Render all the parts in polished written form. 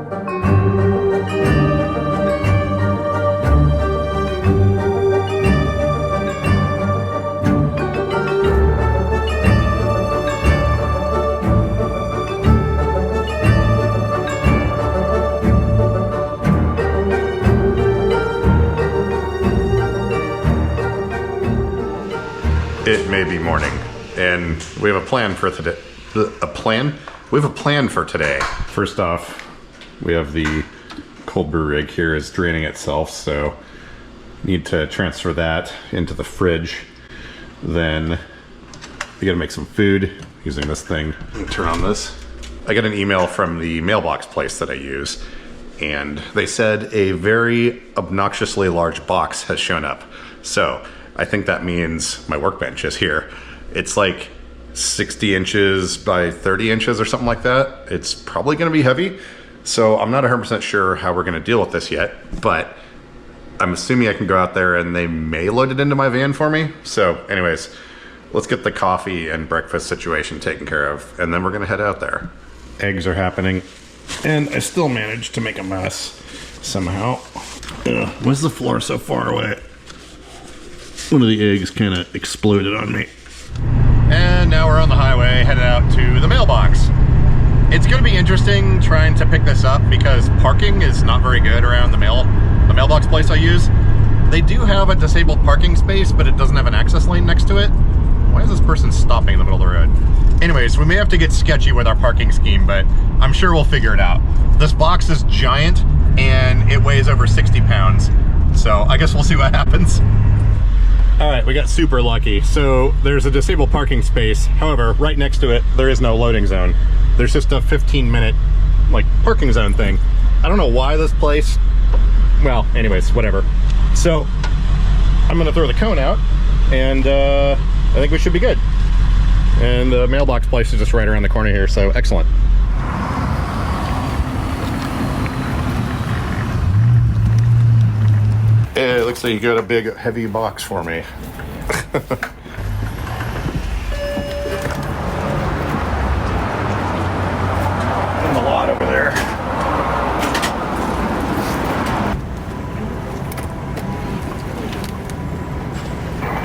It may be morning, and we have a plan for today. We have a plan for today. First off, we have the cold brew rig here is draining itself, so need to transfer that into the fridge. Then we gotta make some food using this thing. Turn on this. I got an email from the mailbox place that I use, and they said a very obnoxiously large box has shown up. So I think that means my workbench is here. It's like 60 inches by 30 inches or something like that. It's probably gonna be heavy. So I'm not 100% sure how we're gonna deal with this yet, but I'm assuming I can go out there and they may load it into my van for me. So anyways, let's get the coffee and breakfast situation taken care of, and then we're gonna head out there. Eggs are happening, and I still managed to make a mess somehow. Why is the floor so far away? One of the eggs kind of exploded on me. And now we're on the highway, headed out to the mailbox. It's gonna be interesting trying to pick this up because parking is not very good around the mailbox place I use. They do have a disabled parking space, but it doesn't have an access lane next to it. Why is this person stopping in the middle of the road? Anyways, we may have to get sketchy with our parking scheme, but I'm sure we'll figure it out. This box is giant and it weighs over 60 pounds. So I guess we'll see what happens. All right, we got super lucky. So there's a disabled parking space. However, right next to it, there is no loading zone. There's just a 15-minute like parking zone thing. I don't know why this place, well, anyways, whatever. So I'm gonna throw the cone out and I think we should be good. And the mailbox place is just right around the corner here, so excellent. It looks like you got a big, heavy box for me. And a lot over there.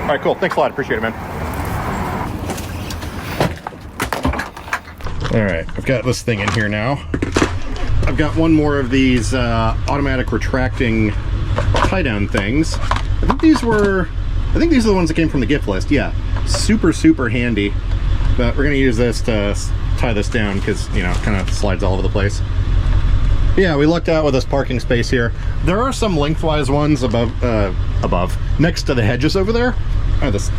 All right, cool. Thanks a lot. Appreciate it, man. All right, I've got this thing in here now. I've got one more of these automatic retracting tie-down things. I think these are the ones that came from the gift list. Yeah, super handy. But we're gonna use this to tie this down because, you know, it kind of slides all over the place. Yeah, we lucked out with this parking space here. There are some lengthwise ones above next to the hedges over there. Oh, these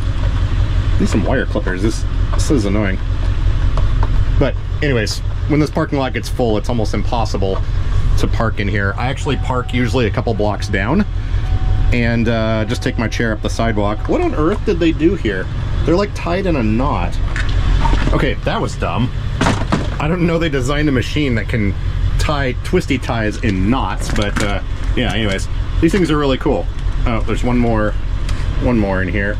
some wire clippers. This is annoying. But anyways, when this parking lot gets full, it's almost impossible to park in here. I actually park usually a couple blocks down and just take my chair up the sidewalk. What on earth did they do here? They're like tied in a knot. Okay, that was dumb. I don't know they designed a machine that can tie twisty ties in knots, but yeah, anyways, these things are really cool. Oh, there's one more in here.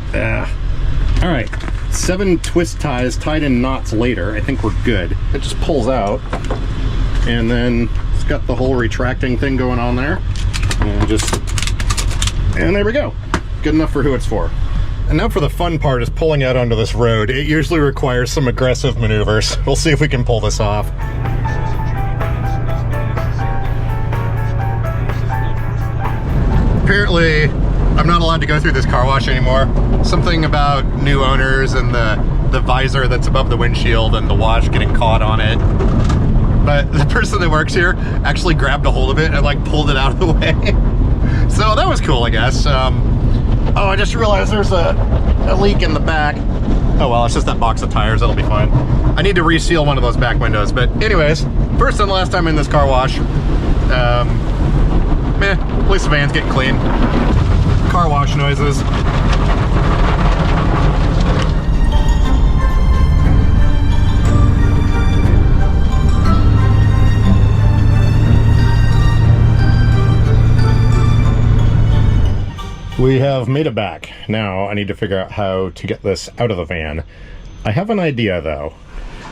All right, 7 twist ties tied in knots later. I think we're good. It just pulls out, and then it's got the whole retracting thing going on there, and there we go. Good enough for who it's for. And now for the fun part is pulling out onto this road. It usually requires some aggressive maneuvers. We'll see if we can pull this off. Apparently, I'm not allowed to go through this car wash anymore. Something about new owners and the visor that's above the windshield and the wash getting caught on it. But the person that works here actually grabbed a hold of it and like pulled it out of the way. So that was cool, I guess. Oh, I just realized there's a leak in the back. Oh well, it's just that box of tires, that'll be fine. I need to reseal one of those back windows. But anyways, first and last time in this car wash. At least the van's getting clean. Car wash noises. We have made it back. Now I need to figure out how to get this out of the van. I have an idea though.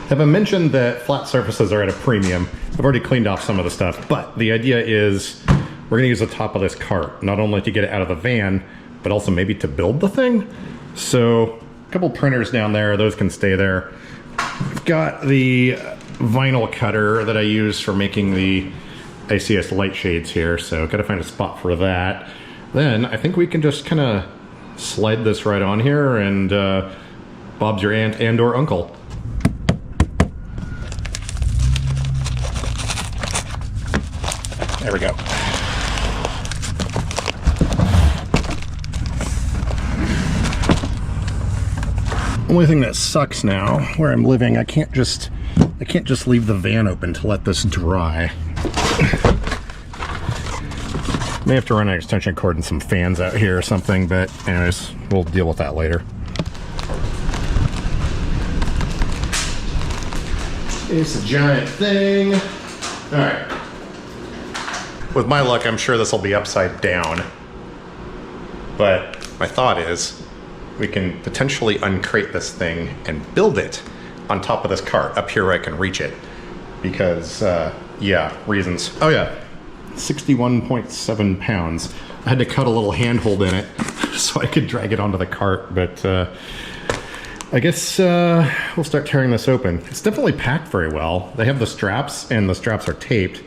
Have I mentioned that flat surfaces are at a premium? I've already cleaned off some of the stuff, but the idea is we're gonna use the top of this cart, not only to get it out of the van, but also maybe to build the thing. So a couple printers down there, those can stay there. I've got the vinyl cutter that I use for making the ICS light shades here, so gotta find a spot for that. Then I think we can just kind of slide this right on here, and Bob's your aunt and or uncle. There we go. Only thing that sucks now, where I'm living, I can't just leave the van open to let this dry. May have to run an extension cord and some fans out here or something, but anyways, we'll deal with that later. It's a giant thing. All right. With my luck, I'm sure this will be upside down. But my thought is we can potentially uncrate this thing and build it on top of this cart up here where I can reach it. Because, yeah, reasons. Oh yeah, 61.7 pounds. I had to cut a little handhold in it so I could drag it onto the cart, but I guess we'll start tearing this open. It's definitely packed very well. They have the straps, and the straps are taped,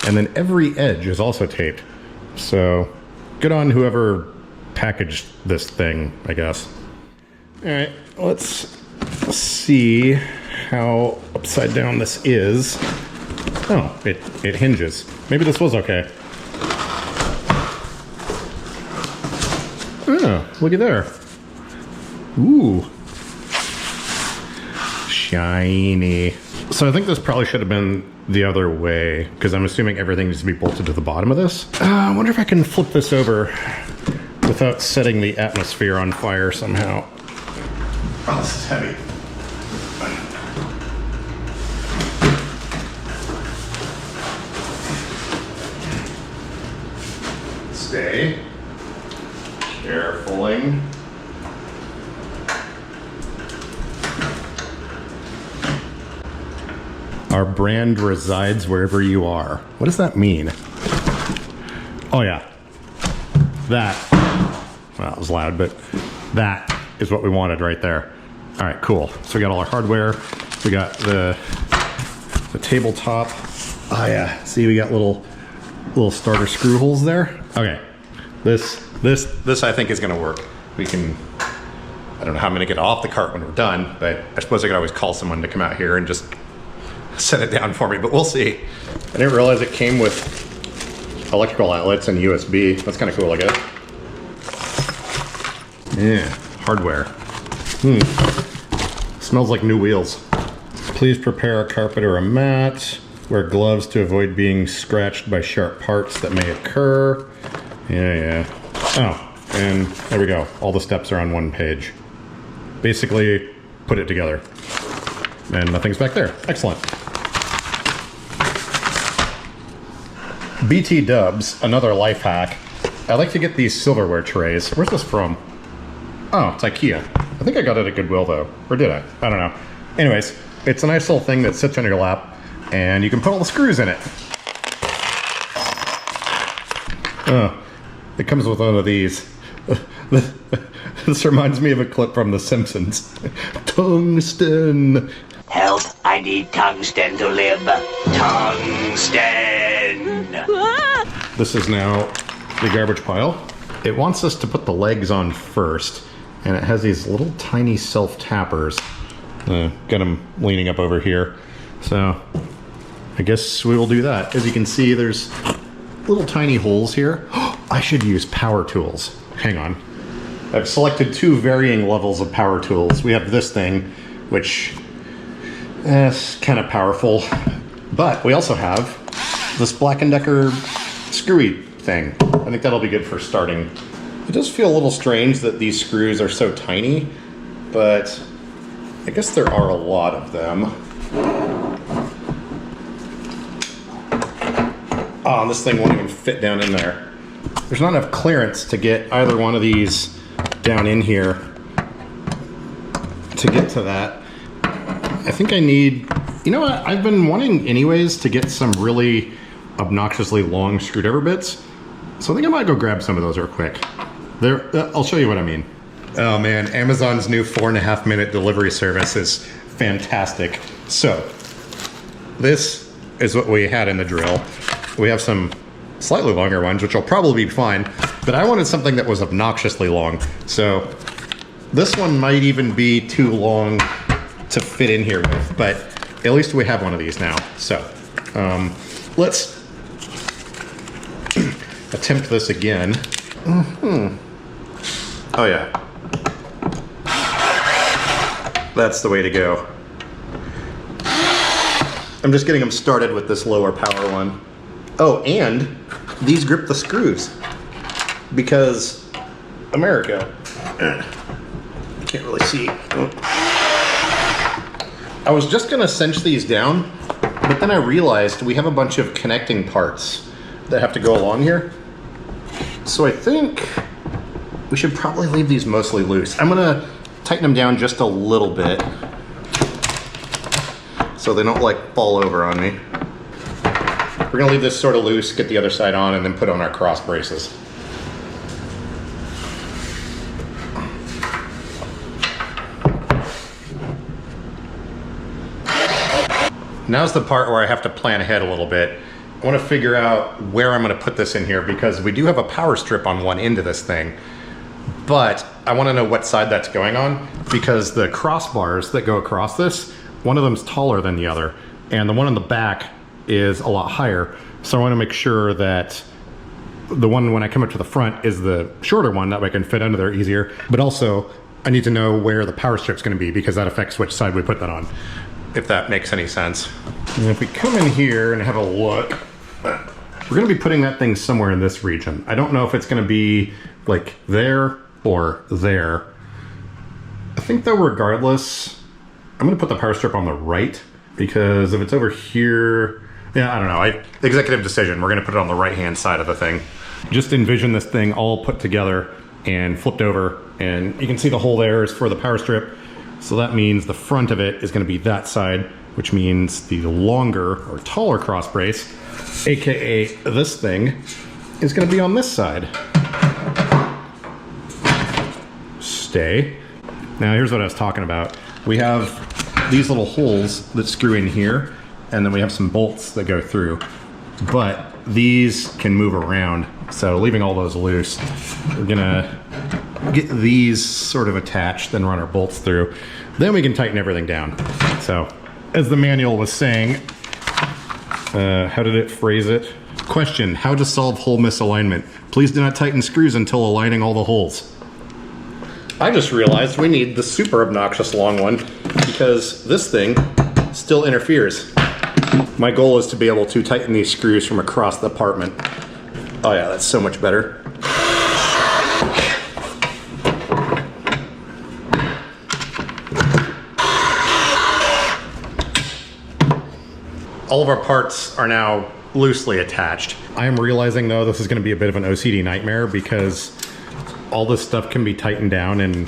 and then every edge is also taped. So good on whoever packaged this thing, I guess. All right, let's see how upside down this is. Oh, it hinges. Maybe this was okay. Oh, look at there. Ooh. Shiny. So I think this probably should have been the other way, because I'm assuming everything needs to be bolted to the bottom of this. I wonder if I can flip this over without setting the atmosphere on fire somehow. Oh, this is heavy. Stay. Carefully. Our brand resides wherever you are. What does that mean? Oh yeah. That. Well, that was loud, but that is what we wanted right there. All right, cool. So we got all our hardware. We got the tabletop. Oh yeah. See, we got little starter screw holes there. Okay. This I think is gonna work. We can, I don't know how I'm gonna get off the cart when we're done, but I suppose I could always call someone to come out here and just set it down for me, but we'll see. I didn't realize it came with electrical outlets and USB. That's kind of cool, I guess. Yeah, hardware. Smells like new wheels. Please prepare a carpet or a mat. Wear gloves to avoid being scratched by sharp parts that may occur. Yeah. Oh, and there we go. All the steps are on one page. Basically, put it together. And nothing's back there. Excellent. BT Dubs, another life hack. I like to get these silverware trays. Where's this from? Oh, it's IKEA. I think I got it at Goodwill though. Or did I? I don't know. Anyways, it's a nice little thing that sits on your lap, and you can put all the screws in it. Oh, it comes with one of these. This reminds me of a clip from The Simpsons. Tungsten. Help, I need tungsten to live. Tungsten! This is now the garbage pile. It wants us to put the legs on first, and it has these little tiny self-tappers. Got them leaning up over here. So I guess we will do that. As you can see, there's little tiny holes here. I should use power tools. Hang on. I've selected two varying levels of power tools. We have this thing, which is kind of powerful, but we also have this Black & Decker screwy thing. I think that'll be good for starting. It does feel a little strange that these screws are so tiny, but I guess there are a lot of them. Oh, this thing won't even fit down in there. There's not enough clearance to get either one of these down in here to get to that. I think I need, you know what, I've been wanting anyways to get some really obnoxiously long screwdriver bits. So I think I might go grab some of those real quick. There, I'll show you what I mean. Oh man, Amazon's new 4.5 minute delivery service is fantastic. So this is what we had in the drill. We have some slightly longer ones, which will probably be fine, but I wanted something that was obnoxiously long. So this one might even be too long to fit in here with, but at least we have one of these now. So let's attempt this again. Oh yeah. That's the way to go. I'm just getting them started with this lower power one. Oh, and these grip the screws because America. Can't really see. I was just gonna cinch these down, but then I realized we have a bunch of connecting parts that have to go along here. So I think we should probably leave these mostly loose. I'm gonna tighten them down just a little bit so they don't like fall over on me. We're gonna leave this sort of loose, get the other side on, and then put on our cross braces. Now's the part where I have to plan ahead a little bit. I want to figure out where I'm going to put this in here because we do have a power strip on one end of this thing, but I want to know what side that's going on because the crossbars that go across this, one of them's taller than the other, and the one on the back is a lot higher. So I want to make sure that the one when I come up to the front is the shorter one, that way I can fit under there easier, but also I need to know where the power strip's going to be because that affects which side we put that on, if that makes any sense. And if we come in here and have a look, we're gonna be putting that thing somewhere in this region. I don't know if it's gonna be like there or there. I think though regardless, I'm gonna put the power strip on the right because if it's over here, yeah, I don't know. Executive decision, we're gonna put it on the right-hand side of the thing. Just envision this thing all put together and flipped over, and you can see the hole there is for the power strip. So that means the front of it is going to be that side, which means the longer or taller cross brace, aka this thing, is going to be on this side. Stay. Now here's what I was talking about. We have these little holes that screw in here, and then we have some bolts that go through. But these can move around, so leaving all those loose, we're gonna get these sort of attached, then run our bolts through. Then we can tighten everything down. So, as the manual was saying, how did it phrase it? Question, how to solve hole misalignment. Please do not tighten screws until aligning all the holes. I just realized we need the super obnoxious long one because this thing still interferes. My goal is to be able to tighten these screws from across the apartment. Oh yeah, that's so much better. All of our parts are now loosely attached. I am realizing though this is going to be a bit of an OCD nightmare because all this stuff can be tightened down in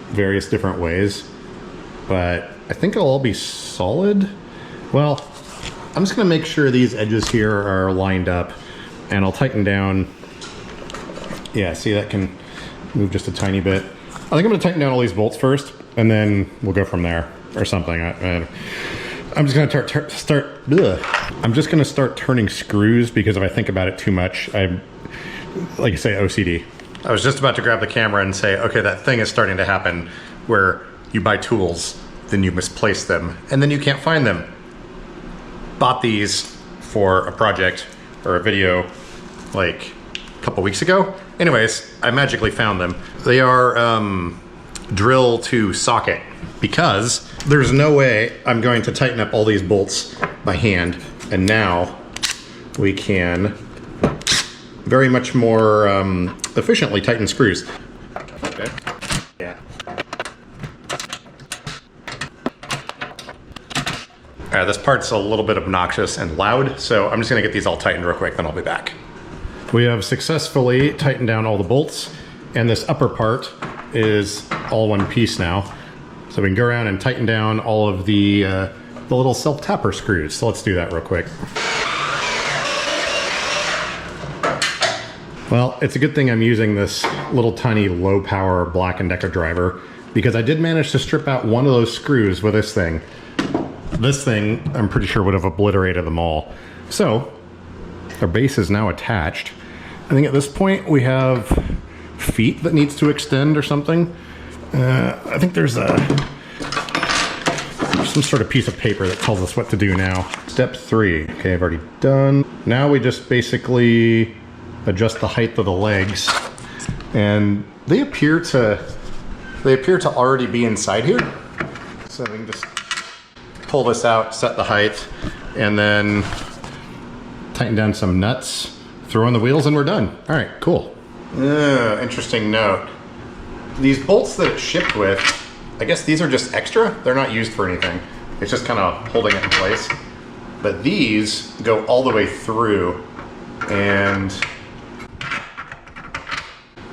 various different ways, but I think it'll all be solid. Well, I'm just going to make sure these edges here are lined up, and I'll tighten down. Yeah, see, that can move just a tiny bit. I think I'm going to tighten down all these bolts first, and then we'll go from there or something. I'm just going to I'm just going to start turning screws because if I think about it too much, like I say, OCD. I was just about to grab the camera and say, okay, that thing is starting to happen where you buy tools, then you misplace them, and then you can't find them. Bought these for a project or a video like a couple weeks ago. Anyways, I magically found them. They are drill to socket because there's no way I'm going to tighten up all these bolts by hand. And now we can very much more efficiently tighten screws. Okay. Yeah. All right, this part's a little bit obnoxious and loud, so I'm just gonna get these all tightened real quick, then I'll be back. We have successfully tightened down all the bolts, and this upper part is all one piece now. so we can go around and tighten down all of the little self-tapper screws. So let's do that real quick. Well, it's a good thing I'm using this little tiny low power Black & Decker driver, because I did manage to strip out one of those screws with this thing. This thing, I'm pretty sure, would have obliterated them all. So, our base is now attached. I think at this point we have feet that needs to extend or something. I think there's some sort of piece of paper that tells us what to do now. Step 3. Okay, I've already done. Now we just basically adjust the height of the legs, and they appear to already be inside here. So we can just pull this out, set the height, and then tighten down some nuts, throw in the wheels, and we're done. All right, cool. Interesting note. These bolts that it's shipped with, I guess these are just extra. They're not used for anything. It's just kind of holding it in place. But these go all the way through, and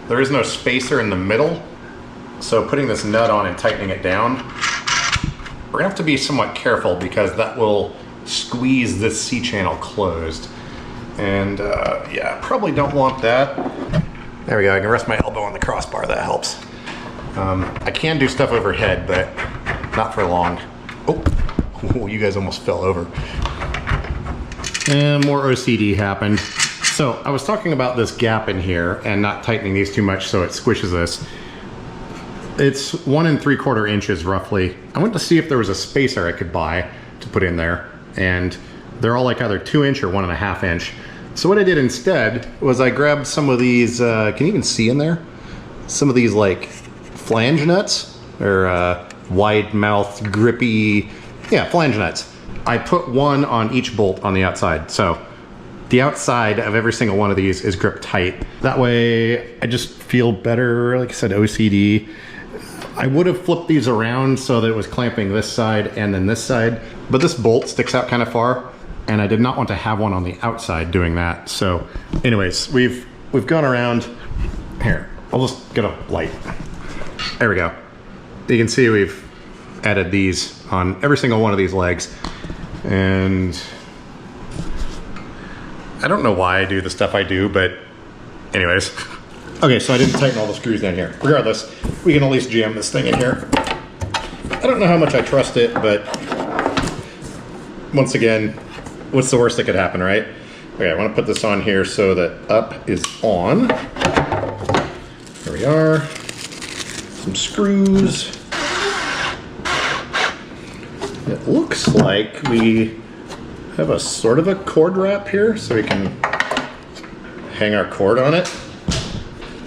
there is no spacer in the middle. So putting this nut on and tightening it down, we're gonna have to be somewhat careful, because that will squeeze this C-channel closed. And yeah, probably don't want that. There we go, I can rest my elbow on the crossbar, that helps. I can do stuff overhead, but not for long. Oh, you guys almost fell over. And more OCD happened. So I was talking about this gap in here and not tightening these too much so it squishes this. It's 1 3/4 inches roughly. I went to see if there was a spacer I could buy to put in there, and they're all like either 2 inch or 1.5 inch. So what I did instead was I grabbed some of these, can you even see in there? Some of these like flange nuts, or wide mouth grippy, yeah, flange nuts. I put one on each bolt on the outside. So the outside of every single one of these is gripped tight. That way I just feel better, like I said, OCD. I would have flipped these around so that it was clamping this side and then this side, but this bolt sticks out kind of far, and I did not want to have one on the outside doing that. So anyways, we've gone around. Here, I'll just get a light. There we go. You can see we've added these on every single one of these legs, and I don't know why I do the stuff I do, but anyways. Okay, so I didn't tighten all the screws down here. Regardless, we can at least jam this thing in here. I don't know how much I trust it, but once again, what's the worst that could happen, right? Okay, I want to put this on here so that up is on. There we are. Some screws. It looks like we have a sort of a cord wrap here, so we can hang our cord on it.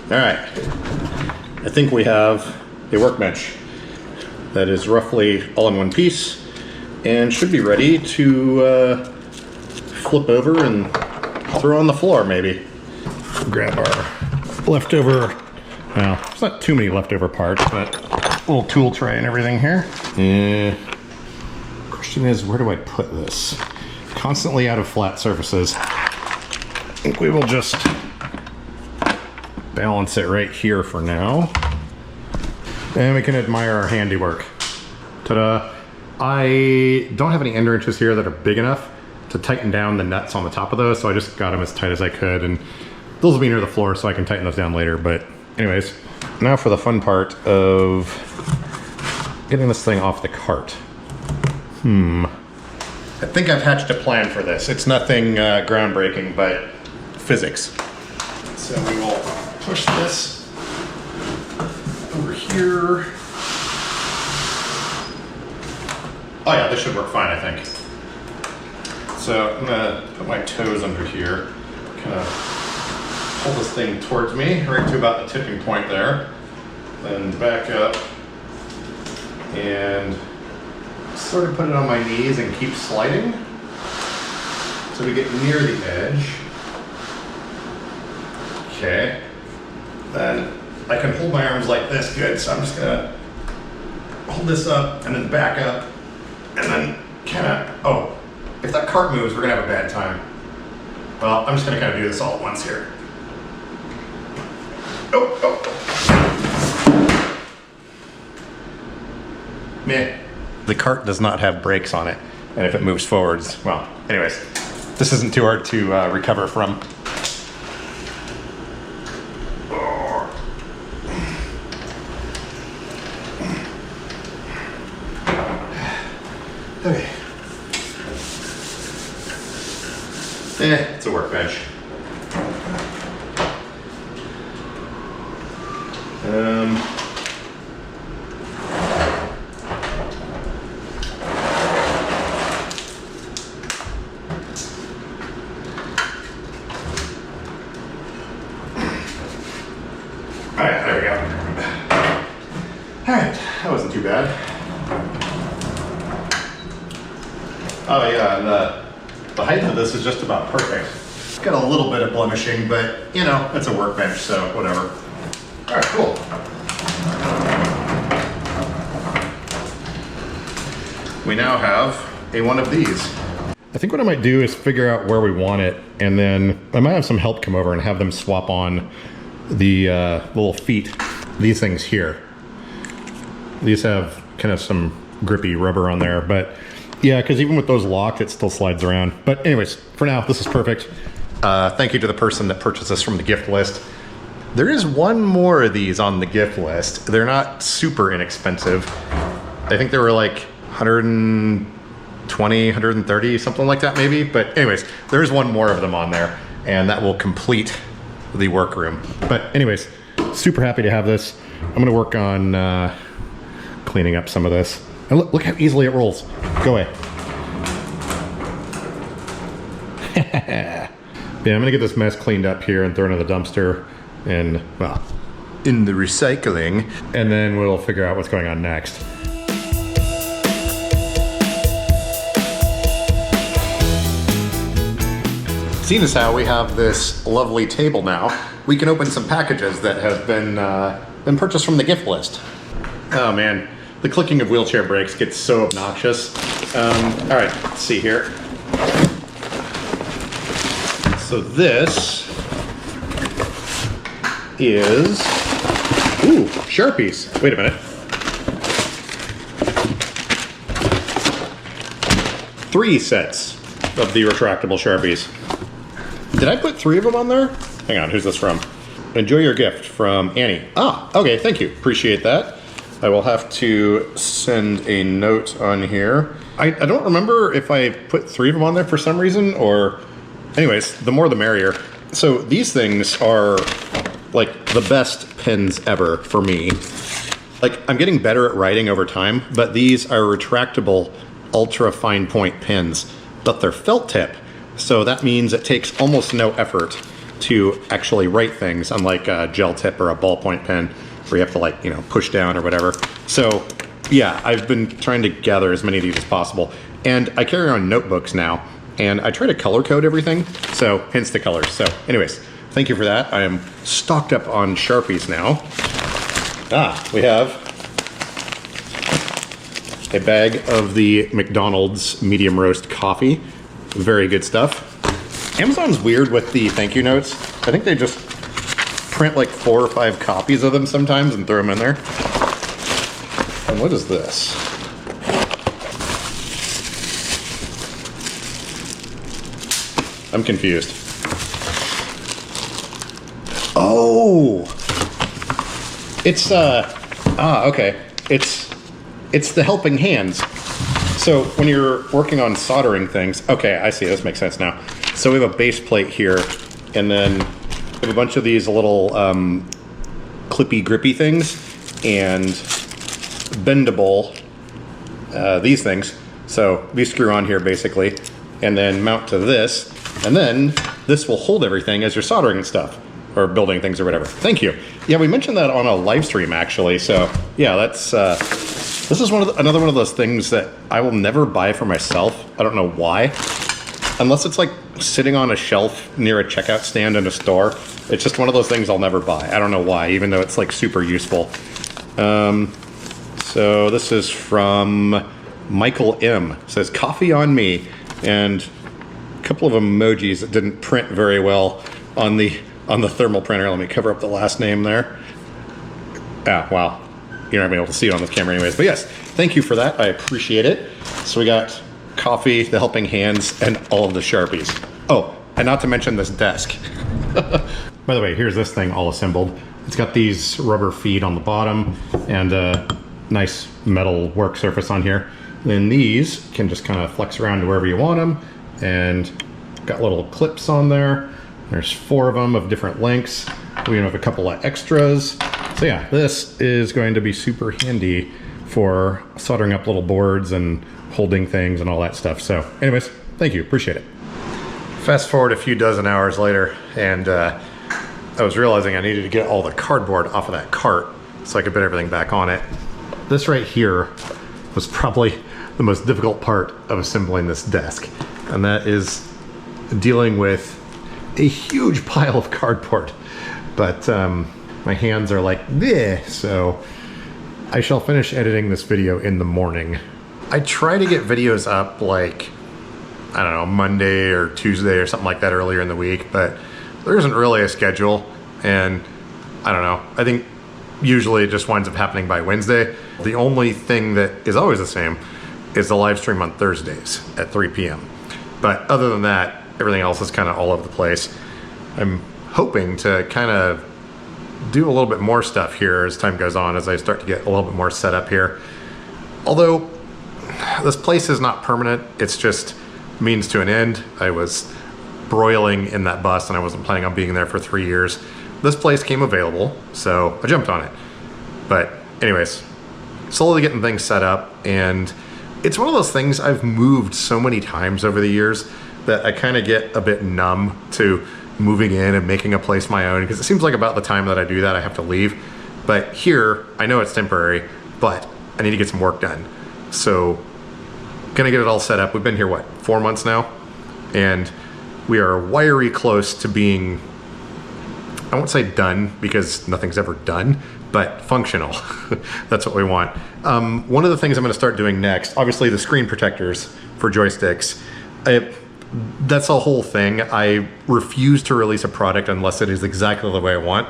All right, I think we have a workbench that is roughly all in one piece and should be ready to flip over and throw on the floor maybe. Grab our leftover, well, it's not too many leftover parts, but a little tool tray and everything here. Question is, where do I put this? Constantly out of flat surfaces. I think we will just balance it right here for now, and we can admire our handiwork. Ta-da! I don't have any end wrenches here that are big enough to tighten down the nuts on the top of those, so I just got them as tight as I could, and those will be near the floor so I can tighten those down later. But anyways, now for the fun part of getting this thing off the cart. I think I've hatched a plan for this. It's nothing groundbreaking, but physics. So we will push this over here. Oh yeah, this should work fine, I think. So I'm gonna put my toes under here, kind of pull this thing towards me, right to about the tipping point there. Then back up and sort of put it on my knees and keep sliding so we get near the edge. Okay. Then I can hold my arms like this good, so I'm just gonna hold this up and then back up and then kind of, oh, if that cart moves, we're gonna have a bad time. Well, I'm just gonna kind of do this all at once here. Oh. meh. The cart does not have brakes on it, and if it moves forwards, well, anyways, this isn't too hard to recover from. Okay. It's a workbench. Alright, there we go. Alright, that wasn't too bad. Oh yeah, and the height of this is just about perfect. It's got a little bit of blemishing, but you know, it's a workbench, so whatever. Alright, cool. We now have one of these. I think what I might do is figure out where we want it, and then I might have some help come over and have them swap on the little feet, these things here. These have kind of some grippy rubber on there, but yeah, because even with those locked, it still slides around. But anyways, for now, this is perfect. Thank you to the person that purchased this from the gift list. There is one more of these on the gift list. They're not super inexpensive. I think they were like 120, 130, something like that maybe. But anyways, there is one more of them on there, and that will complete the workroom. But anyways, super happy to have this. I'm gonna work on cleaning up some of this. And look how easily it rolls. Go away. Yeah, I'm gonna get this mess cleaned up here and thrown in the dumpster and, well, in the recycling. And then we'll figure out what's going on next. Seeing as how we have this lovely table now, we can open some packages that have been purchased from the gift list. Oh man, the clicking of wheelchair brakes gets so obnoxious. All right, let's see here. So this is, ooh, Sharpies. Wait a minute. 3 sets of the retractable Sharpies. Did I put 3 of them on there? Hang on, who's this from? Enjoy your gift from Annie. Ah, okay, thank you. Appreciate that. I will have to send a note on here. I don't remember if I put 3 of them on there for some reason, or anyways, the more the merrier. So these things are like the best pens ever for me. Like, I'm getting better at writing over time, but these are retractable ultra fine point pens, but they're felt tip. So that means it takes almost no effort to actually write things, unlike a gel tip or a ballpoint pen where you have to, like, you know, push down or whatever. So yeah, I've been trying to gather as many of these as possible. And I carry on notebooks now, and I try to color code everything, so hence the colors. So anyways, thank you for that. I am stocked up on Sharpies now. We have a bag of the McDonald's medium roast coffee. Very good stuff. Amazon's weird with the thank you notes. I think they just print like 4 or 5 copies of them sometimes and throw them in there. And what is this? I'm confused. Oh! It's, okay. It's the helping hands. So when you're working on soldering things, okay, I see, this makes sense now. So we have a base plate here, and then we have a bunch of these little clippy grippy things, and bendable, these things. So these screw on here basically, and then mount to this, and then this will hold everything as you're soldering and stuff, or building things or whatever. Thank you. Yeah, we mentioned that on a live stream actually, so yeah, that's, this is another one of those things that I will never buy for myself. I don't know why. Unless it's like sitting on a shelf near a checkout stand in a store. It's just one of those things I'll never buy. I don't know why, even though it's like super useful. So this is from Michael M. It says, coffee on me. And a couple of emojis that didn't print very well on the thermal printer. Let me cover up the last name there. Ah, wow. you're not gonna be able to see it on this camera anyways. But yes, thank you for that. I appreciate it. So we got coffee, the helping hands, and all of the Sharpies. Oh, and not to mention this desk. By the way, here's this thing all assembled. It's got these rubber feet on the bottom and a nice metal work surface on here. Then these can just kind of flex around to wherever you want them, and got little clips on there. There's 4 of them of different lengths. We have a couple of extras. So yeah, this is going to be super handy for soldering up little boards and holding things and all that stuff. So anyways, thank you, appreciate it. Fast forward a few dozen hours later, and I was realizing I needed to get all the cardboard off of that cart so I could put everything back on it. This right here was probably the most difficult part of assembling this desk, and that is dealing with a huge pile of cardboard. But my hands are like bleh, so I shall finish editing this video in the morning. I try to get videos up like, I don't know, Monday or Tuesday or something like that earlier in the week, but there isn't really a schedule, and I don't know. I think usually it just winds up happening by Wednesday. The only thing that is always the same is the live stream on Thursdays at 3 p.m. But other than that, everything else is kind of all over the place. I'm hoping to kind of do a little bit more stuff here as time goes on, as I start to get a little bit more set up here. Although this place is not permanent, it's just means to an end. I was broiling in that bus and I wasn't planning on being there for 3 years. This place came available, so I jumped on it. But anyways, slowly getting things set up, and it's one of those things I've moved so many times over the years that I kind of get a bit numb to moving in and making a place my own, because it seems like about the time that I do that I have to leave. But here, I know it's temporary, but I need to get some work done. So gonna get it all set up. We've been here, what, 4 months now? And we are wiry close to being, I won't say done because nothing's ever done, but functional. That's what we want. One of the things I'm gonna start doing next, obviously the screen protectors for joysticks. That's a whole thing. I refuse to release a product unless it is exactly the way I want.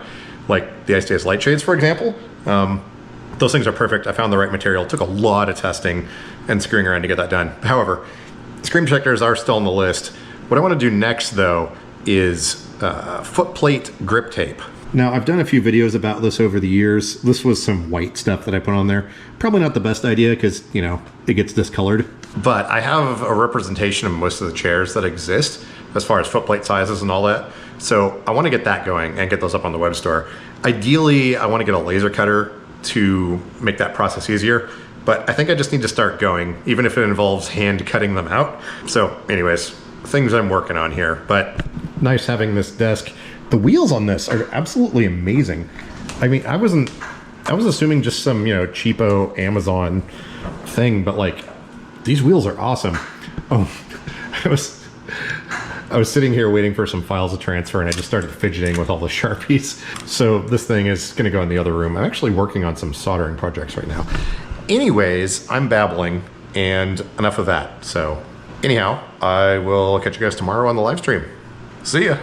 Like the ICS light shades, for example. Those things are perfect. I found the right material. It took a lot of testing and screwing around to get that done. However, screen protectors are still on the list. What I want to do next, though, is foot plate grip tape. Now, I've done a few videos about this over the years. This was some white stuff that I put on there. Probably not the best idea because, you know, it gets discolored. But I have a representation of most of the chairs that exist as far as foot plate sizes and all that. So I want to get that going and get those up on the web store. Ideally, I want to get a laser cutter to make that process easier. But I think I just need to start going, even if it involves hand cutting them out. So anyways, things I'm working on here. But nice having this desk. The wheels on this are absolutely amazing. I mean, I was assuming just some, you know, cheapo Amazon thing, but like these wheels are awesome. Oh, I was sitting here waiting for some files to transfer, and I just started fidgeting with all the Sharpies. So this thing is gonna go in the other room. I'm actually working on some soldering projects right now. Anyways, I'm babbling, and enough of that. So anyhow, I will catch you guys tomorrow on the live stream. See ya.